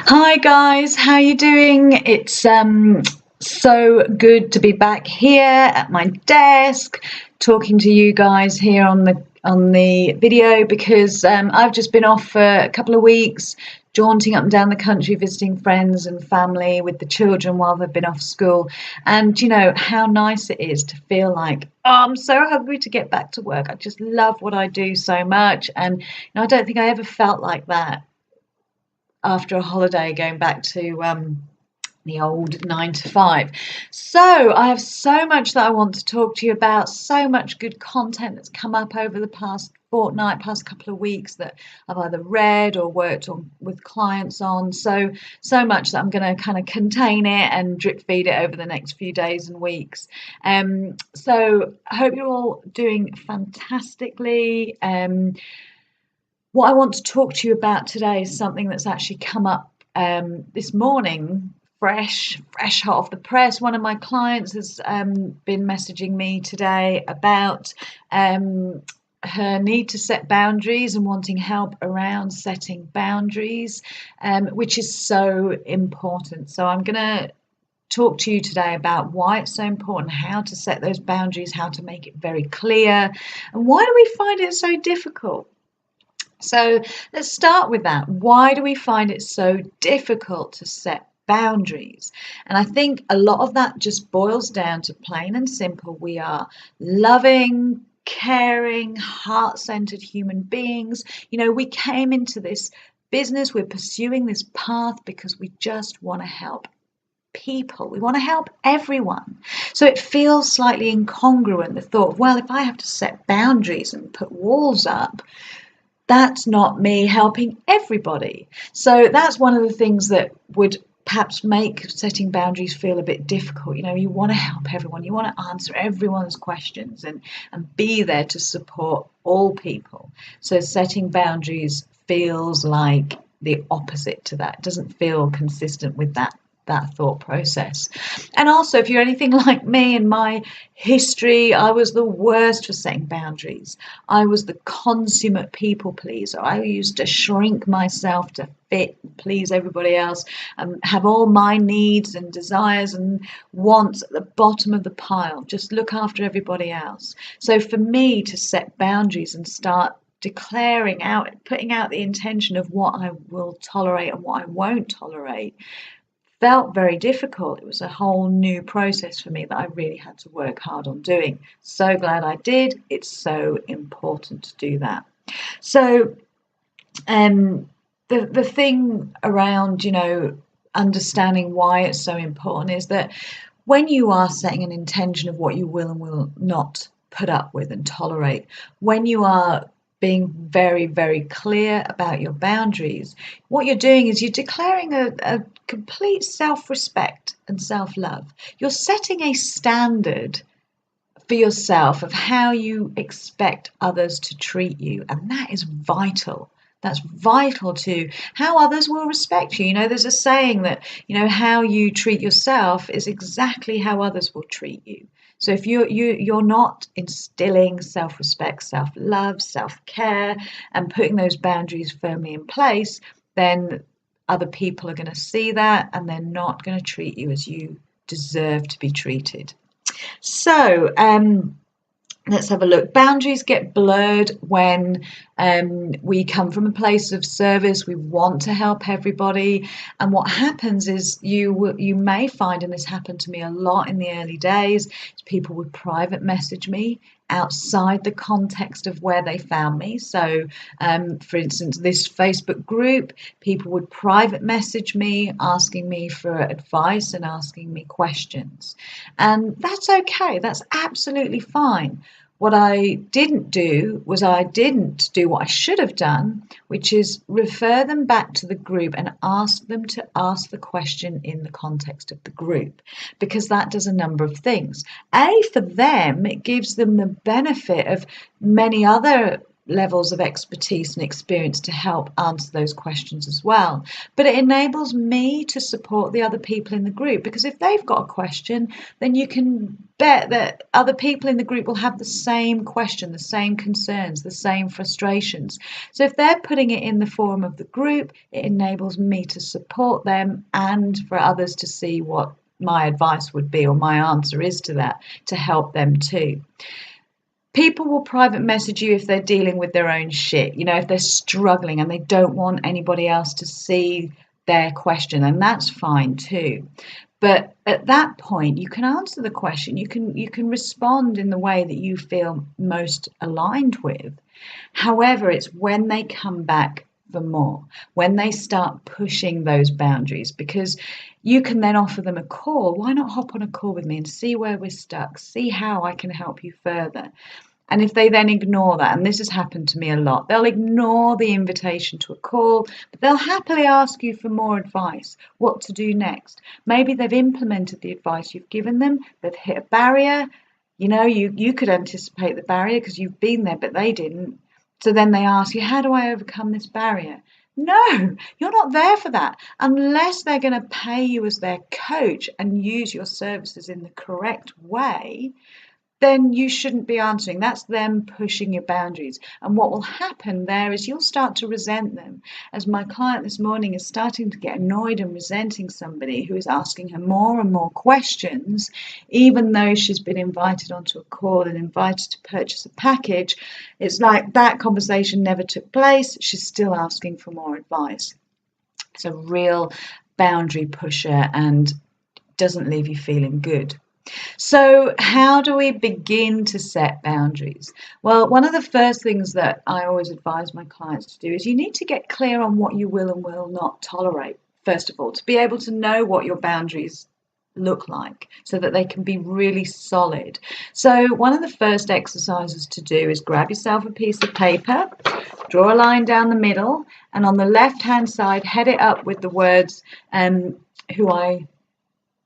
Hi guys, how you doing? It's so good to be back here at my desk talking to you guys here on the video because I've just been off for a couple of weeks jaunting up and down the country visiting friends and family with the children while they've been off school. And you know how nice it is to feel like, oh, I'm so hungry to get back to work. I just love what I do so much, and I don't think I ever felt like that after a holiday going back to the old 9 to 5. So I have so much that I want to talk to you about, so much good content that's come up over the past fortnight, past couple of weeks that I've either read or worked on with clients on. So much that I'm going to kind of contain it and drip feed it over the next few days and weeks. So I hope you're all doing fantastically. What I want to talk to you about today is something that's actually come up this morning, fresh hot off the press. One of my clients has been messaging me today about her need to set boundaries and wanting help around setting boundaries, which is so important. So I'm going to talk to you today about why it's so important, how to set those boundaries, how to make it very clear, and why do we find it so difficult. So let's start with that. Why do we find it so difficult to set boundaries? And I think a lot of that just boils down to plain and simple. We are loving, caring, heart-centered human beings. You know, we came into this business, we're pursuing this path because we just want to help people. We want to help everyone. So it feels slightly incongruent, the thought of, well, if I have to set boundaries and put walls up, that's not me helping everybody. So that's one of the things that would perhaps make setting boundaries feel a bit difficult. You know, you want to help everyone, you want to answer everyone's questions and be there to support all people. So setting boundaries feels like the opposite to that. It doesn't feel consistent with that thought process. And also, if you're anything like me, in my history, I was the worst for setting boundaries. I was the consummate people pleaser. I used to shrink myself to fit, please everybody else, and have all my needs and desires and wants at the bottom of the pile, just look after everybody else. So for me to set boundaries and start declaring out, putting out the intention of what I will tolerate and what I won't tolerate, felt very difficult. It was a whole new process for me that I really had to work hard on doing. So glad I did. It's so important to do that. So the thing around, you know, understanding why it's so important is that when you are setting an intention of what you will and will not put up with and tolerate, when you are being very, very clear about your boundaries, what you're doing is you're declaring a complete self-respect and self-love. You're setting a standard for yourself of how you expect others to treat you, and that is vital. That's vital to how others will respect you. You know, there's a saying that, you know, how you treat yourself is exactly how others will treat you. So if you're not instilling self-respect, self-love, self-care, and putting those boundaries firmly in place, then other people are going to see that and they're not going to treat you as you deserve to be treated. So let's have a look. Boundaries get blurred when we come from a place of service. We want to help everybody, and what happens is you may find, and this happened to me a lot in the early days, people would private message me outside the context of where they found me. So for instance, this Facebook group, people would private message me asking me for advice and asking me questions, and that's okay, that's absolutely fine. What I didn't do was I didn't do what I should have done, which is refer them back to the group and ask them to ask the question in the context of the group, because that does a number of things. A, for them, it gives them the benefit of many other levels of expertise and experience to help answer those questions as well. But it enables me to support the other people in the group, because if they've got a question, then you can bet that other people in the group will have the same question, the same concerns, the same frustrations. So if they're putting it in the forum of the group, it enables me to support them and for others to see what my advice would be or my answer is to that, to help them too. People will private message you if they're dealing with their own shit, if they're struggling and they don't want anybody else to see their question, and that's fine too. But at that point, you can answer the question, you can respond in the way that you feel most aligned with. However, it's when they come back for more, when they start pushing those boundaries, because you can then offer them a call. Why not hop on a call with me and see where we're stuck, see how I can help you further? And if they then ignore that, and this has happened to me a lot, they'll ignore the invitation to a call, but they'll happily ask you for more advice, what to do next. Maybe they've implemented the advice you've given them, they've hit a barrier. You could anticipate the barrier because you've been there, but they didn't. So then they ask you, how do I overcome this barrier? No, you're not there for that. Unless they're going to pay you as their coach and use your services in the correct way, then you shouldn't be answering. That's them pushing your boundaries. And what will happen there is you'll start to resent them. As my client this morning is starting to get annoyed and resenting somebody who is asking her more and more questions, even though she's been invited onto a call and invited to purchase a package. It's like that conversation never took place. She's still asking for more advice. It's a real boundary pusher and doesn't leave you feeling good. So how do we begin to set boundaries? Well, one of the first things that I always advise my clients to do is you need to get clear on what you will and will not tolerate, first of all, to be able to know what your boundaries look like so that they can be really solid. So one of the first exercises to do is grab yourself a piece of paper, draw a line down the middle, and on the left-hand side, head it up with the words who I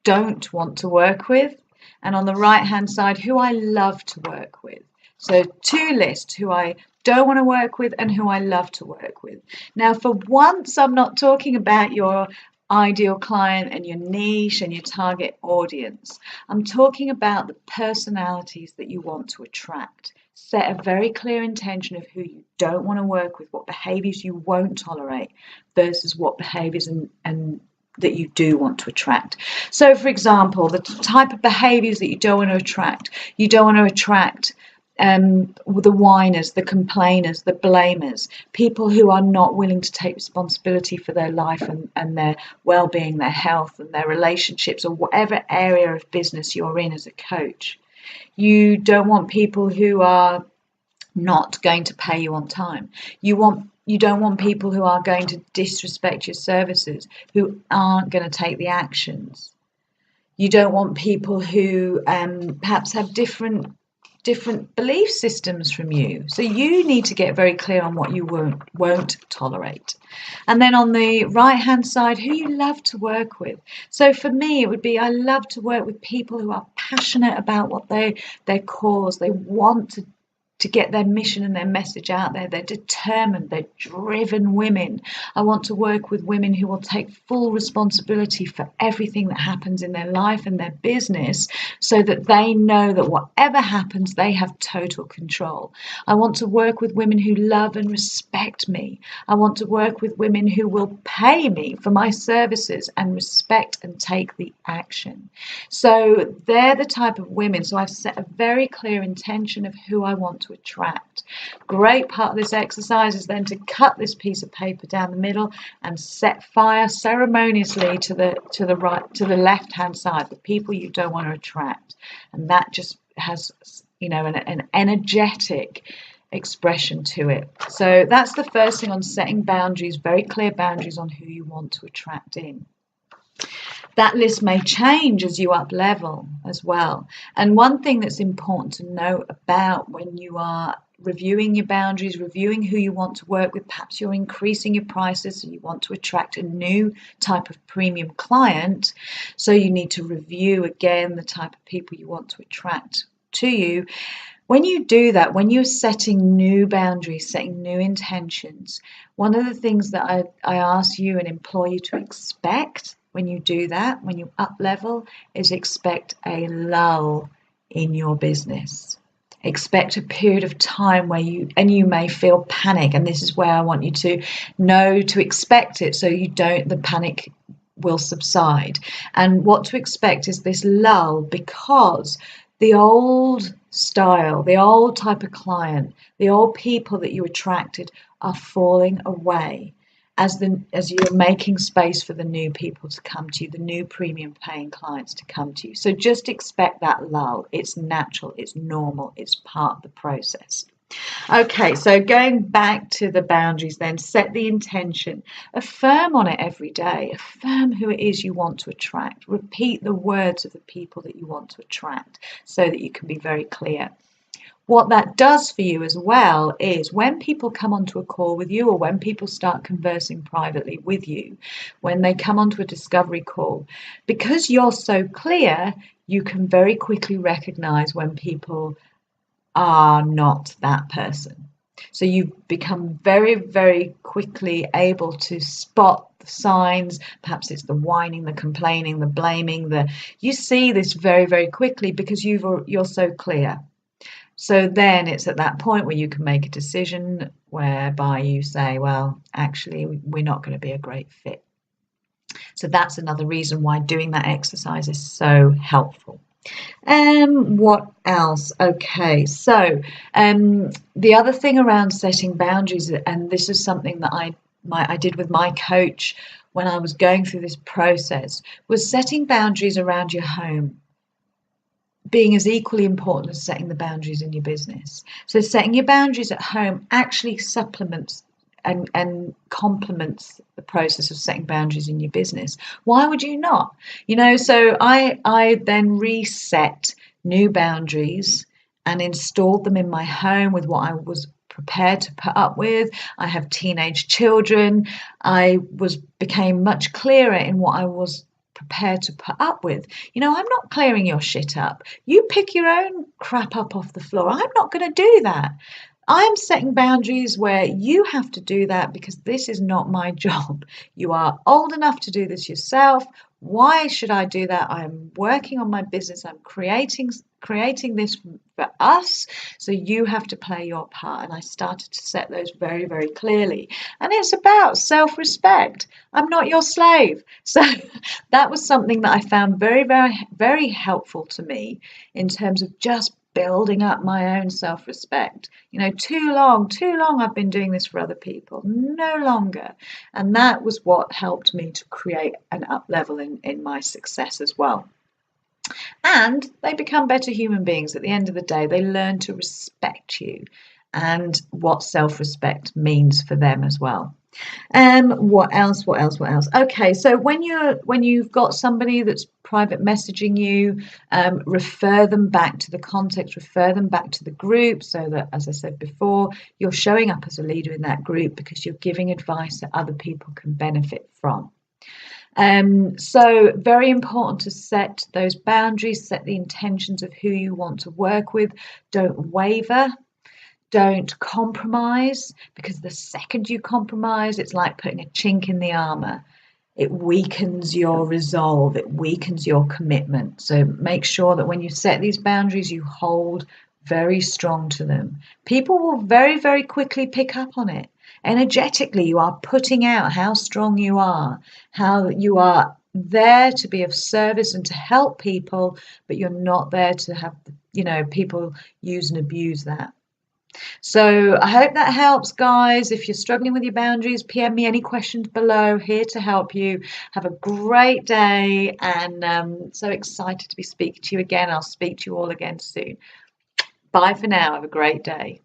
don't want to work with, and on the right hand side, who I love to work with. So two lists, who I don't want to work with and who I love to work with. Now, for once, I'm not talking about your ideal client and your niche and your target audience. I'm talking about the personalities that you want to attract. Set a very clear intention of who you don't want to work with, what behaviors you won't tolerate versus what behaviors and that you do want to attract. So, for example, the type of behaviors that you don't want to attract. You don't want to attract the whiners, the complainers, the blamers, people who are not willing to take responsibility for their life and their well-being, their health and their relationships, or whatever area of business you're in as a coach. You don't want people who are not going to pay you on time. You don't want people who are going to disrespect your services, who aren't going to take the actions. You don't want people who perhaps have different belief systems from you. So you need to get very clear on what you won't tolerate. And then on the right hand side, who you love to work with. So for me, it would be I love to work with people who are passionate about what their cause. They want to get their mission and their message out there. They're determined, they're driven women. I want to work with women who will take full responsibility for everything that happens in their life and their business so that they know that whatever happens, they have total control. I want to work with women who love and respect me. I want to work with women who will pay me for my services and respect and take the action. So they're the type of women. So I've set a very clear intention of who I want to attract. Great part of this exercise is then to cut this piece of paper down the middle and set fire ceremoniously to the left hand side, the people you don't want to attract. And that just has an energetic expression to it. So that's the first thing on setting boundaries, very clear boundaries on who you want to attract in. That list may change as you up level as well. And one thing that's important to know about when you are reviewing your boundaries, reviewing who you want to work with, perhaps you're increasing your prices and you want to attract a new type of premium client. So you need to review again the type of people you want to attract to you. When you do that, when you're setting new boundaries, setting new intentions, one of the things that I ask you and implore you to expect when you do that, when you up level, is expect a lull in your business. Expect a period of time where you may feel panic, and this is where I want you to know to expect it so the panic will subside. And what to expect is this lull, because the old style, the old type of client, the old people that you attracted are falling away as you're making space for the new people to come to you, the new premium paying clients to come to you. So just expect that lull. It's natural, it's normal, it's part of the process. Okay, so going back to the boundaries then, set the intention, affirm on it every day, affirm who it is you want to attract, repeat the words of the people that you want to attract so that you can be very clear. What that does for you as well is when people come onto a call with you, or when people start conversing privately with you, when they come onto a discovery call, because you're so clear, you can very quickly recognize when people are not that person. So you become very, very quickly able to spot the signs. Perhaps it's the whining, the complaining, the blaming. You see this very, very quickly because you're so clear. So then it's at that point where you can make a decision whereby you say, well, actually, we're not going to be a great fit. So that's another reason why doing that exercise is so helpful. What else? Okay, so the other thing around setting boundaries, and this is something that I did with my coach when I was going through this process, was setting boundaries around your home being as equally important as setting the boundaries in your business. So setting your boundaries at home actually supplements and complements the process of setting boundaries in your business. Why would you not? So I then reset new boundaries and installed them in my home with what I was prepared to put up with. I have teenage children. I became much clearer in what I was prepared to put up with. I'm not clearing your shit up. You pick your own crap up off the floor. I'm not going to do that. I'm setting boundaries where you have to do that because this is not my job. You are old enough to do this yourself. Why should I do that? I'm working on my business. I'm creating this for us. So you have to play your part. And I started to set those very, very clearly. And it's about self-respect. I'm not your slave. So that was something that I found very, very, very helpful to me in terms of just building up my own self-respect. Too long I've been doing this for other people, no longer. And that was what helped me to create an up level in my success as well. And they become better human beings. At the end of the day, they learn to respect you and what self-respect means for them as well. What else? Okay, so when you've got somebody that's private messaging you, refer them back to the context, refer them back to the group, so that, as I said before, you're showing up as a leader in that group because you're giving advice that other people can benefit from. So very important to set those boundaries, set the intentions of who you want to work with. Don't waver. Don't compromise, because the second you compromise, it's like putting a chink in the armor. It weakens your resolve. It weakens your commitment. So make sure that when you set these boundaries, you hold very strong to them. People will very, very quickly pick up on it. Energetically, you are putting out how strong you are, how you are there to be of service and to help people, but you're not there to have, people use and abuse that. So I hope that helps, guys. If you're struggling with your boundaries, PM me any questions below. Here to help you. Have a great day, and so excited to be speaking to you again. I'll speak to you all again soon. Bye for now. Have a great day.